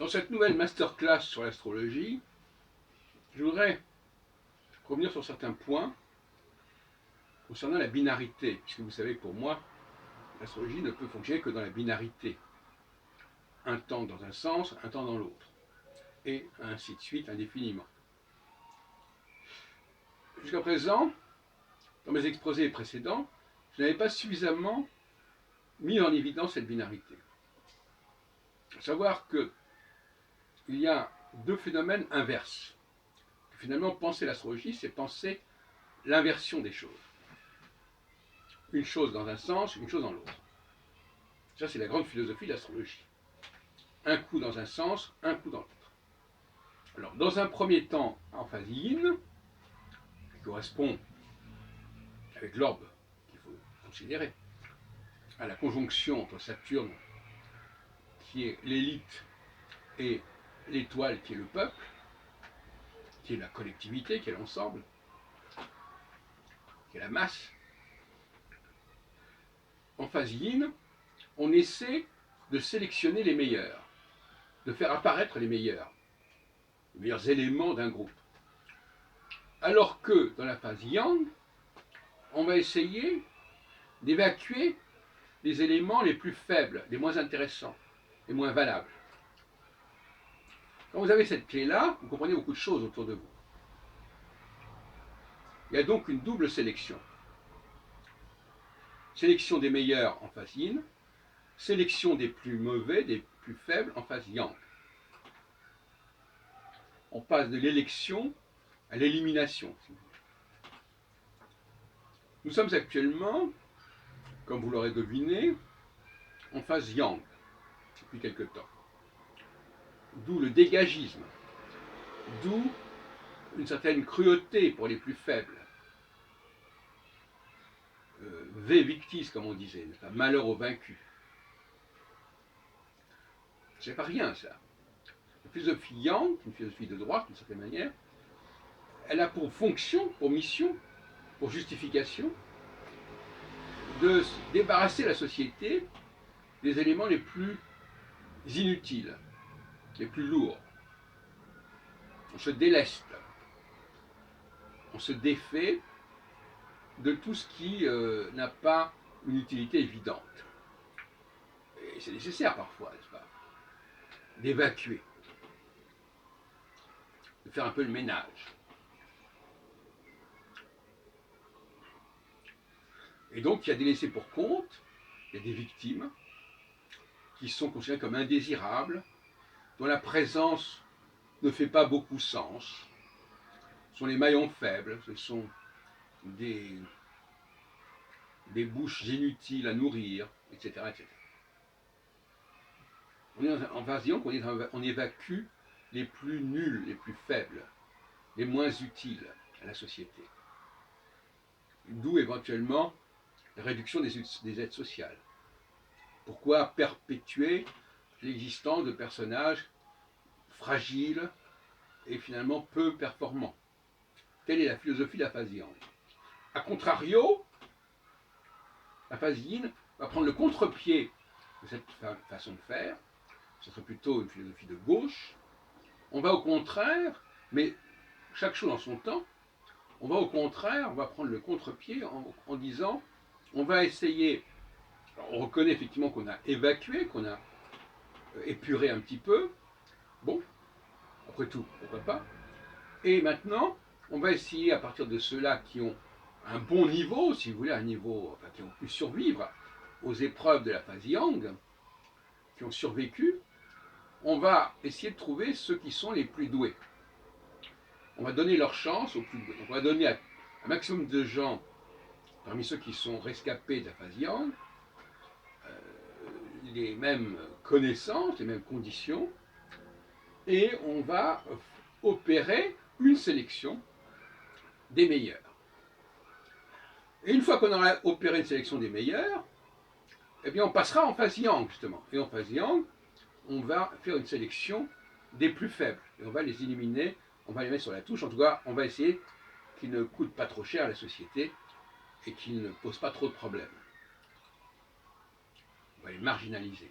Dans cette nouvelle masterclass sur l'astrologie, je voudrais revenir sur certains points concernant la binarité, puisque vous savez que pour moi, l'astrologie ne peut fonctionner que dans la binarité. Un temps dans un sens, un temps dans l'autre. Et ainsi de suite indéfiniment. Jusqu'à présent, dans mes exposés précédents, je n'avais pas suffisamment mis en évidence cette binarité. Il faut savoir qu'il y a deux phénomènes inverses. Finalement, penser l'astrologie, c'est penser l'inversion des choses. Une chose dans un sens, une chose dans l'autre. Ça, c'est la grande philosophie de l'astrologie. Un coup dans un sens, un coup dans l'autre. Alors, dans un premier temps, en phase yin, qui correspond avec l'orbe qu'il faut considérer, à la conjonction entre Saturne, qui est l'élite, et l'étoile, qui est le peuple, qui est la collectivité, qui est l'ensemble, qui est la masse. En phase yin, on essaie de sélectionner les meilleurs, de faire apparaître les meilleurs éléments d'un groupe. Alors que dans la phase yang, on va essayer d'évacuer les éléments les plus faibles, les moins intéressants, les moins valables. Quand vous avez cette clé-là, vous comprenez beaucoup de choses autour de vous. Il y a donc une double sélection. Sélection des meilleurs en phase yin, sélection des plus mauvais, des plus faibles en phase yang. On passe de l'élection à l'élimination. Nous sommes actuellement, comme vous l'aurez deviné, en phase yang, depuis quelque temps. D'où le dégagisme, d'où une certaine cruauté pour les plus faibles. Ve victis, comme on disait, malheur aux vaincus. C'est pas rien, ça. La philosophie yang, une philosophie de droite, d'une certaine manière, elle a pour fonction, pour mission, pour justification, de débarrasser la société des éléments les plus inutiles, les plus lourds. On se déleste, on se défait de tout ce qui n'a pas une utilité évidente. Et c'est nécessaire parfois, n'est-ce pas, d'évacuer, de faire un peu le ménage. Et donc il y a des laissés pour compte, il y a des victimes qui sont considérées comme indésirables, dont la présence ne fait pas beaucoup sens. Ce sont les maillons faibles, ce sont des bouches inutiles à nourrir, etc. etc. On est en phase yang, on évacue les plus nuls, les plus faibles, les moins utiles à la société. D'où éventuellement la réduction des aides sociales. Pourquoi perpétuer l'existence de personnages fragiles et finalement peu performants? Telle est la philosophie de la phase yang. A contrario, la phase yin va prendre le contre-pied de cette façon de faire. Ce serait plutôt une philosophie de gauche. On va au contraire, mais chaque chose en son temps, on va prendre le contre-pied en disant, on va essayer, alors on reconnaît effectivement qu'on a évacué, qu'on a épuré un petit peu, bon, après tout, pourquoi pas, et maintenant, on va essayer à partir de ceux-là qui ont un bon niveau, si vous voulez, un niveau, enfin, qui ont pu survivre aux épreuves de la phase yang, qui ont survécu, on va essayer de trouver ceux qui sont les plus doués. On va donner leur chance aux plus doués. On va donner à un maximum de gens, parmi ceux qui sont rescapés de la phase yang, les mêmes connaissances, les mêmes conditions, et on va opérer une sélection des meilleurs. Et une fois qu'on aura opéré une sélection des meilleurs, eh bien on passera en phase yang, justement. Et en phase yang, on va faire une sélection des plus faibles. Et on va les éliminer, on va les mettre sur la touche. En tout cas, on va essayer qu'ils ne coûtent pas trop cher à la société et qu'ils ne posent pas trop de problèmes. On va les marginaliser.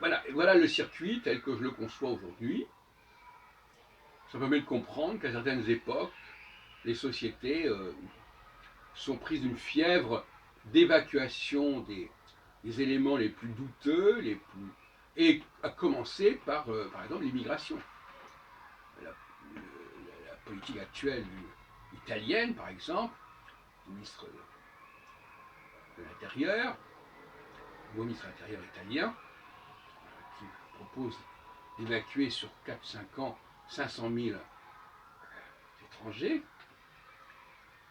voilà le circuit tel que je le conçois aujourd'hui. Ça permet de comprendre qu'à certaines époques, les sociétés sont prises d'une fièvre d'évacuation des éléments les plus douteux, et à commencer par exemple l'immigration. La, la politique actuelle italienne, par exemple, le ministre de l'Intérieur, le ministre de l'Intérieur italien, qui propose d'évacuer sur 4-5 ans 500 000 étrangers,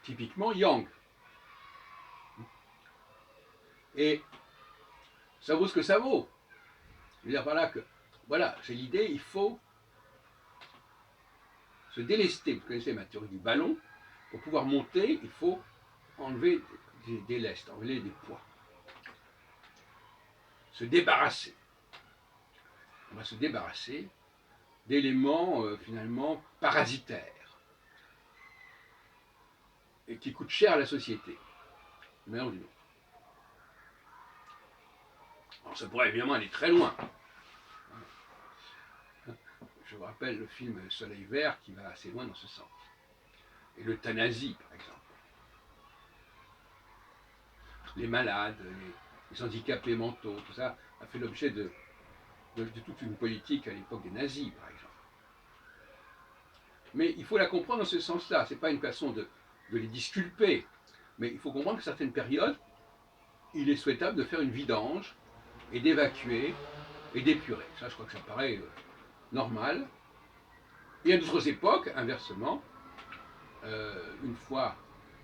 typiquement Yang. Et ça vaut ce que ça vaut. Je veux dire par là que, voilà, c'est l'idée, il faut se délester. Vous connaissez ma théorie du ballon. Pour pouvoir monter, il faut enlever des lestes, enlever des poids. Se débarrasser. On va se débarrasser d'éléments finalement parasitaires et qui coûtent cher à la société. Mais non, d'une autre. Alors ça pourrait évidemment aller très loin. Je vous rappelle le film Soleil Vert qui va assez loin dans ce sens. Et l'euthanasie, par exemple. Les malades, les handicapés mentaux, tout ça a fait l'objet de toute une politique à l'époque des nazis, par exemple. Mais il faut la comprendre dans ce sens-là. Ce n'est pas une façon de les disculper. Mais il faut comprendre qu'à certaines périodes, il est souhaitable de faire une vidange et d'évacuer et d'épurer. Ça, je crois que ça paraît normal. Et à d'autres époques, inversement, une fois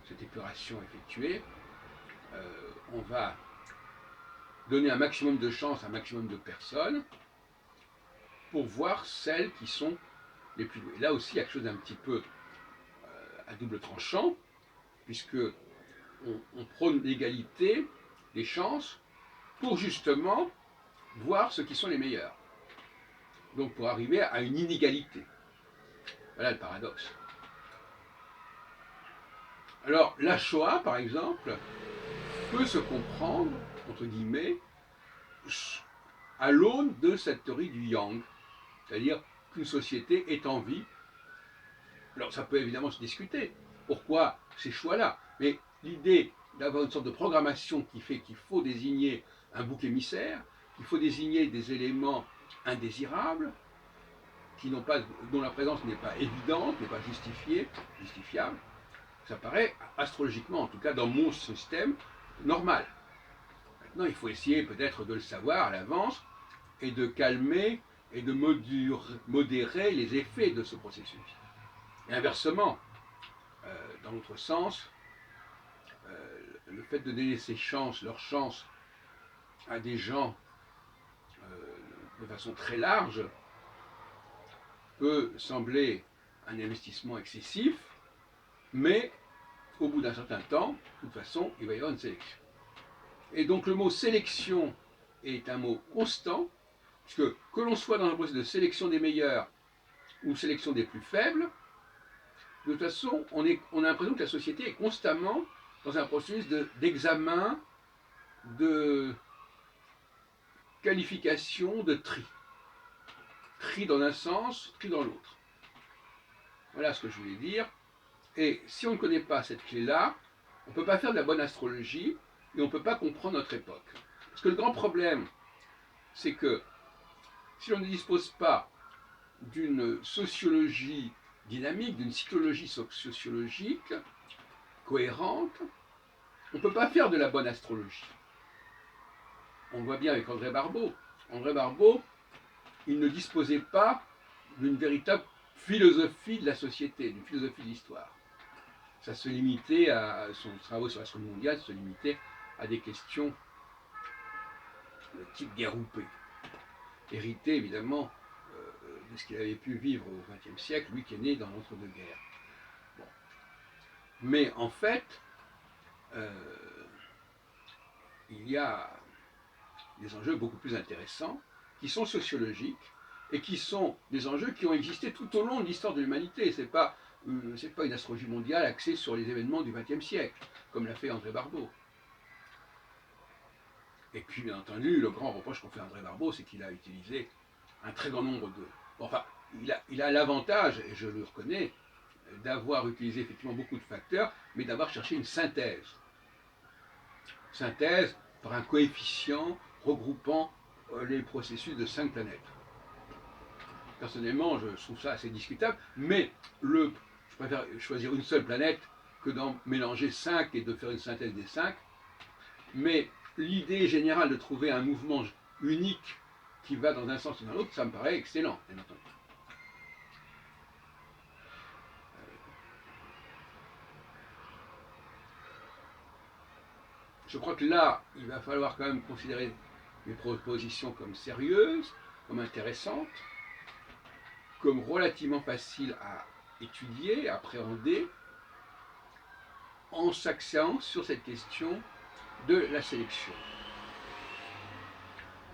cette épuration effectuée, on va donner un maximum de chance à un maximum de personnes pour voir celles qui sont les plus douées. Là aussi, il y a quelque chose d'un petit peu à double tranchant, puisque on prône l'égalité des chances pour justement voir ceux qui sont les meilleurs. Donc pour arriver à une inégalité. Voilà le paradoxe. Alors la Shoah, par exemple, peut se comprendre, entre guillemets, à l'aune de cette théorie du Yang, c'est-à-dire qu'une société est en vie. Alors ça peut évidemment se discuter, pourquoi ces choix-là, mais l'idée d'avoir une sorte de programmation qui fait qu'il faut désigner un bouc émissaire, qu'il faut désigner des éléments indésirables, dont la présence n'est pas évidente, n'est pas justifiable, ça paraît astrologiquement, en tout cas dans mon système, normal. Maintenant, il faut essayer peut-être de le savoir à l'avance et de calmer et de modérer les effets de ce processus. Et inversement, dans l'autre sens, le fait de donner leur chance à des gens de façon très large peut sembler un investissement excessif, mais au bout d'un certain temps, de toute façon, il va y avoir une sélection. Et donc le mot sélection est un mot constant, puisque que l'on soit dans un processus de sélection des meilleurs ou sélection des plus faibles, de toute façon, on a l'impression que la société est constamment dans un processus d'examen, de qualification, de tri. Tri dans un sens, tri dans l'autre. Voilà ce que je voulais dire. Et si on ne connaît pas cette clé-là, on ne peut pas faire de la bonne astrologie et on ne peut pas comprendre notre époque. Parce que le grand problème, c'est que si on ne dispose pas d'une sociologie dynamique, d'une cyclologie sociologique cohérente, on ne peut pas faire de la bonne astrologie. On le voit bien avec André Barbeau. André Barbeau, il ne disposait pas d'une véritable philosophie de la société, d'une philosophie de l'histoire. Ça se limitait à son travail sur l'astronomie mondiale, se limitait à des questions de type guerre ou paix. Hérité évidemment de ce qu'il avait pu vivre au XXe siècle, lui qui est né dans l'entre-deux-guerres. Bon. Mais en fait, il y a des enjeux beaucoup plus intéressants qui sont sociologiques et qui sont des enjeux qui ont existé tout au long de l'histoire de l'humanité. Ce n'est pas une astrologie mondiale axée sur les événements du XXe siècle, comme l'a fait André Barbeau. Et puis, bien entendu, le grand reproche qu'on fait à André Barbeau, c'est qu'il a utilisé un très grand nombre de... Bon, enfin, il a l'avantage, et je le reconnais, d'avoir utilisé effectivement beaucoup de facteurs, mais d'avoir cherché une synthèse. Synthèse par un coefficient regroupant les processus de 5 planètes. Personnellement, je trouve ça assez discutable, mais je préfère choisir une seule planète que d'en mélanger 5 et de faire une synthèse des 5. Mais l'idée générale de trouver un mouvement unique qui va dans un sens ou dans l'autre, ça me paraît excellent, bien entendu. Je crois que là, il va falloir quand même considérer mes propositions comme sérieuses, comme intéressantes, comme relativement faciles à étudier, à appréhender, en s'axant sur cette question de la sélection,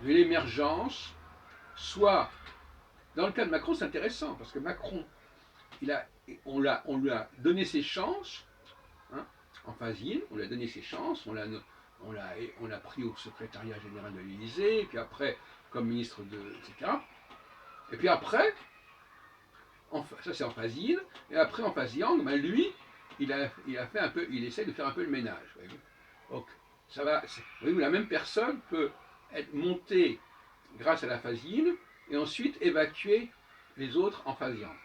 de l'émergence, soit, dans le cas de Macron, c'est intéressant, parce que Macron, on lui a donné ses chances, hein, en phase-in, on lui a donné ses chances, on l'a pris au secrétariat général de l'Élysée, puis après, comme ministre de... etc. Et puis après, ça c'est en phase-in, et après en phase-yang, ben lui, il essaie de faire un peu le ménage. Voyez-vous. Donc, ça va, voyez-vous, la même personne peut être montée grâce à la phase-in, et ensuite évacuer les autres en phase-yang.